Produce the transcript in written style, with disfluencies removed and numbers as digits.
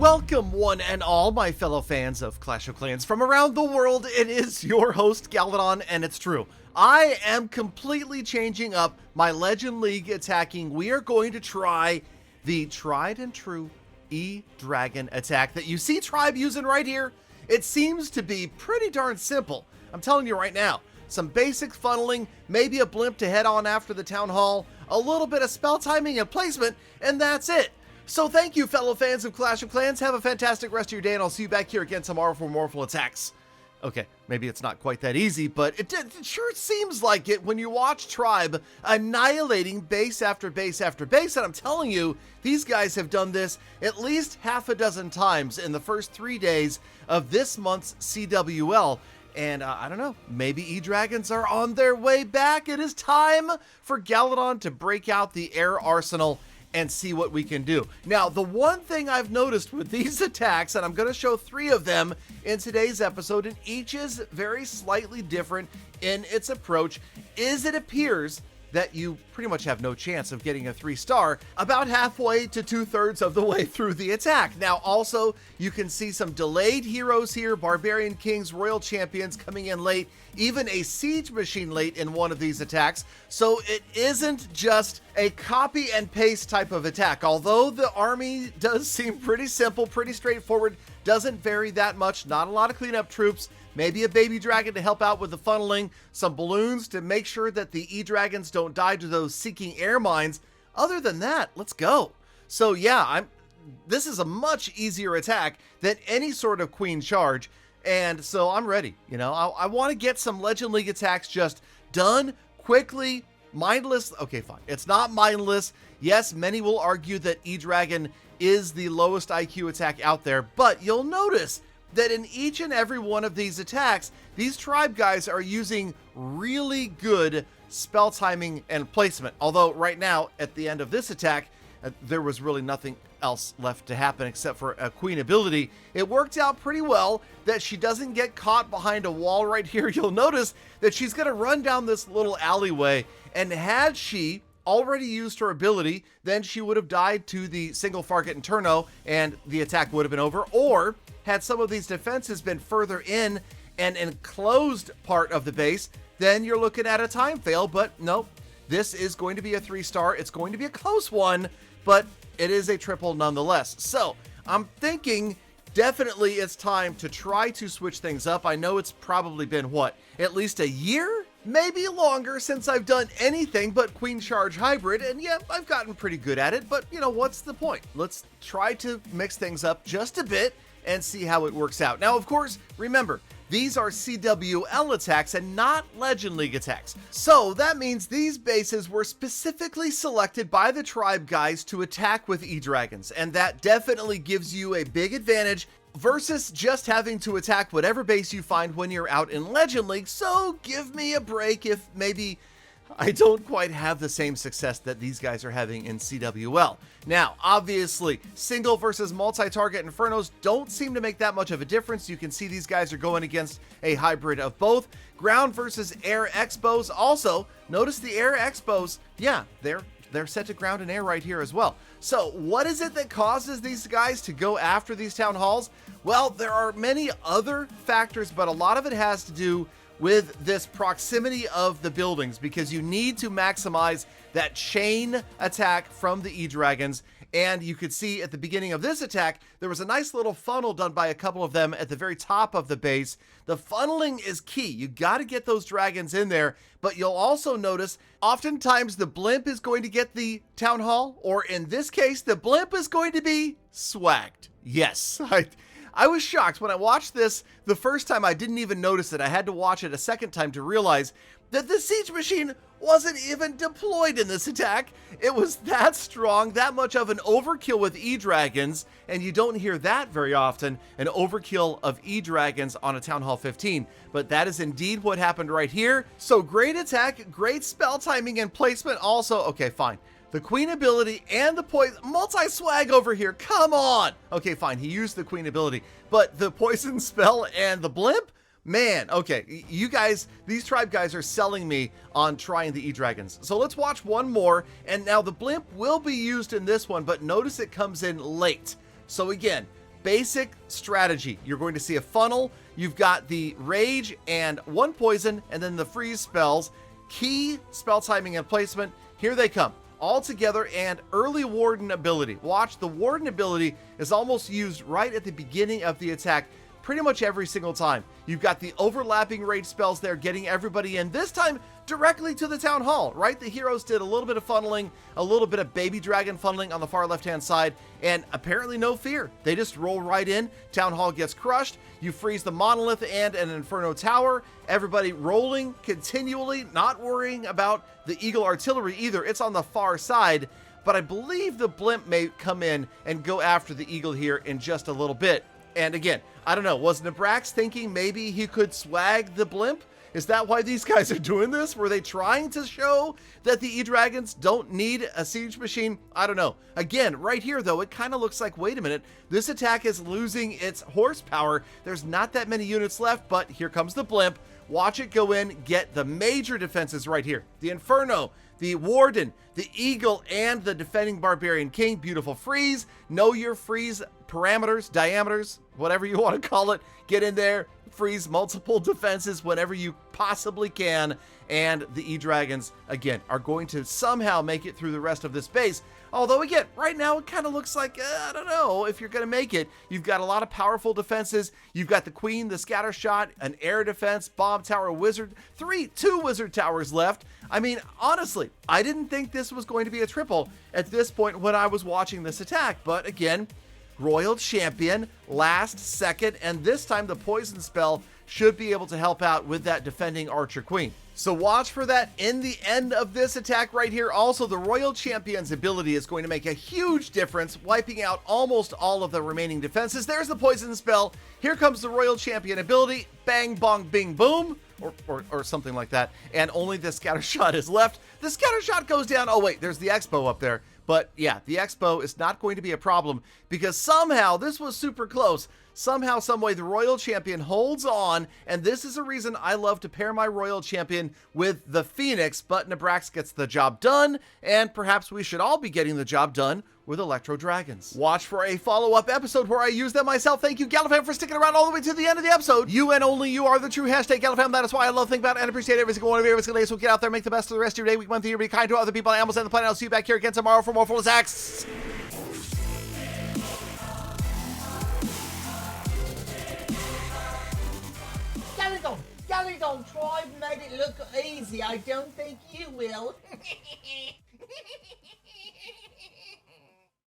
Welcome one and all, my fellow fans of Clash of Clans from around the world. It is your host, Galadon, and it's true. I am completely changing up my Legend League attacking. We are going to try the tried and true E-Dragon attack that you see Tribe using right here. It seems to be pretty darn simple. I'm telling you right now. Some basic funneling, maybe a blimp to head on after the Town Hall, a little bit of spell timing and placement, and that's it. So thank you, fellow fans of Clash of Clans. Have a fantastic rest of your day, and I'll see you back here again tomorrow for more full attacks. Okay, maybe it's not quite that easy, but it sure seems like it when you watch Tribe annihilating base after base after base, and I'm telling you, these guys have done this at least half a dozen times in the first 3 days of this month's CWL. And I don't know, maybe E-Dragons are on their way back. It is time for Galadon to break out the air arsenal and see what we can do. Now, the one thing I've noticed with these attacks, and I'm going to show 3 of them in today's episode, and each is very slightly different in its approach, is it appears that you pretty much have no chance of getting a 3-star about halfway to 2/3 of the way through the attack. Now, also, you can see some delayed heroes here, Barbarian Kings, Royal Champions coming in late, even a Siege Machine late in one of these attacks. So it isn't just a copy and paste type of attack. Although the army does seem pretty simple, pretty straightforward, doesn't vary that much, not a lot of cleanup troops, maybe a baby dragon to help out with the funneling, some balloons to make sure that the E-Dragons don't die to those seeking air mines. Other than that, let's go. So yeah, this is a much easier attack than any sort of queen charge, and so I'm ready. You know, I want to get some Legend League attacks just done quickly, mindless. Okay, fine. It's not mindless. Yes, many will argue that E-Dragon is the lowest IQ attack out there, but you'll notice that in each and every one of these attacks, these Tribe guys are using really good spell timing and placement. Although right now, at the end of this attack, there was really nothing else left to happen except for a queen ability. It worked out pretty well that she doesn't get caught behind a wall right here. You'll notice that she's going to run down this little alleyway, and had she already used her ability, then she would have died to the single Fargate Inferno and the attack would have been over. Or had some of these defenses been further in an enclosed part of the base, then you're looking at a time fail. But nope, this is going to be a 3-star. It's going to be a close one, but it is a triple nonetheless. So I'm thinking definitely it's time to try to switch things up. I know it's probably been, what, at least a year? Maybe longer since I've done anything but Queen Charge Hybrid, and yeah, I've gotten pretty good at it, but you know, what's the point? Let's try to mix things up just a bit and see how it works out. Now, of course, remember, these are CWL attacks and not Legend League attacks. So that means these bases were specifically selected by the Tribe guys to attack with E-Dragons, and that definitely gives you a big advantage versus just having to attack whatever base you find when you're out in Legend League. So give me a break if maybe I don't quite have the same success that these guys are having in CWL. Now, obviously, single versus multi-target Infernos don't seem to make that much of a difference. You can see these guys are going against a hybrid of both. Ground versus air Expos. Also, notice the air Expos, yeah, they're set to ground and air right here as well. So what is it that causes these guys to go after these town halls? Well, there are many other factors, but a lot of it has to do with this proximity of the buildings, because you need to maximize that chain attack from the E-Dragons. And you could see at the beginning of this attack, there was a nice little funnel done by a couple of them at the very top of the base. The funneling is key. You got to get those dragons in there, but you'll also notice oftentimes the blimp is going to get the town hall, or in this case, the blimp is going to be swagged. Yes, I was shocked when I watched this the first time. I didn't even notice it. I had to watch it a second time to realize that the Siege Machine wasn't even deployed in this attack. It was that strong, that much of an overkill with E-Dragons, and you don't hear that very often, an overkill of E-Dragons on a Town Hall 15. But that is indeed what happened right here. So great attack, great spell timing and placement also. Okay, fine. The queen ability and the poison multi-swag over here. Come on. Okay, fine. He used the queen ability, but the poison spell and the blimp, man. Okay, you guys, these Tribe guys are selling me on trying the E-Dragons. So let's watch one more. And now the blimp will be used in this one, but notice it comes in late. So again, basic strategy. You're going to see a funnel. You've got the rage and 1 poison, and then the freeze spells. Key spell timing and placement. Here they come all together, and early warden ability. Watch, the warden ability is almost used right at the beginning of the attack pretty much every single time. You've got the overlapping rage spells there getting everybody in, this time directly to the town hall, right? The heroes did a little bit of funneling, a little bit of baby dragon funneling on the far left-hand side, and apparently no fear. They just roll right in. Town hall gets crushed. You freeze the monolith and an inferno tower. Everybody rolling continually, not worrying about the eagle artillery either. It's on the far side, but I believe the blimp may come in and go after the eagle here in just a little bit. And again, I don't know, was Nabrax thinking maybe he could swag the blimp? Is that why these guys are doing this? Were they trying to show that the E-Dragons don't need a siege machine? I don't know. Again, right here though, it kind of looks like, wait a minute, this attack is losing its horsepower. There's not that many units left, but here comes the blimp. Watch it go in, get the major defenses right here. The Inferno, the Warden, the Eagle, and the defending Barbarian King. Beautiful freeze. Know your freeze parameters, diameters, whatever you want to call it. Get in there, freeze multiple defenses whenever you possibly can. And the E-Dragons, again, are going to somehow make it through the rest of this base. Although, again, right now it kind of looks like, I don't know if you're going to make it. You've got a lot of powerful defenses. You've got the Queen, the Scatter Shot, an air defense, bomb tower, wizard, two wizard towers left. I mean, honestly, I didn't think this was going to be a triple at this point when I was watching this attack. But again, Royal Champion, last second, and this time the poison spell should be able to help out with that defending Archer Queen. So watch for that in the end of this attack right here. Also, the Royal Champion's ability is going to make a huge difference, wiping out almost all of the remaining defenses. There's the poison spell. Here comes the Royal Champion ability. Bang, bong, bing, boom. Or something like that. And only the Scatter Shot is left. The Scatter Shot goes down. Oh, wait, there's the Expo up there. But yeah, the Expo is not going to be a problem because somehow, this was super close. Somehow, someway, the Royal Champion holds on, and this is a reason I love to pair my Royal Champion with the Phoenix, but Nabrax gets the job done, and perhaps we should all be getting the job done with Electro Dragons. Watch for a follow-up episode where I use them myself. Thank you, Galafam, for sticking around all the way to the end of the episode. You and only you are the true hashtag Galafam. That is why I love, think about, and appreciate every single one of you every single day. So get out there, make the best of the rest of your day, week, month, year, be kind to other people, animals, and the planet. I'll see you back here again tomorrow for more full attacks. Galadon, try and make it look easy. I don't think you will.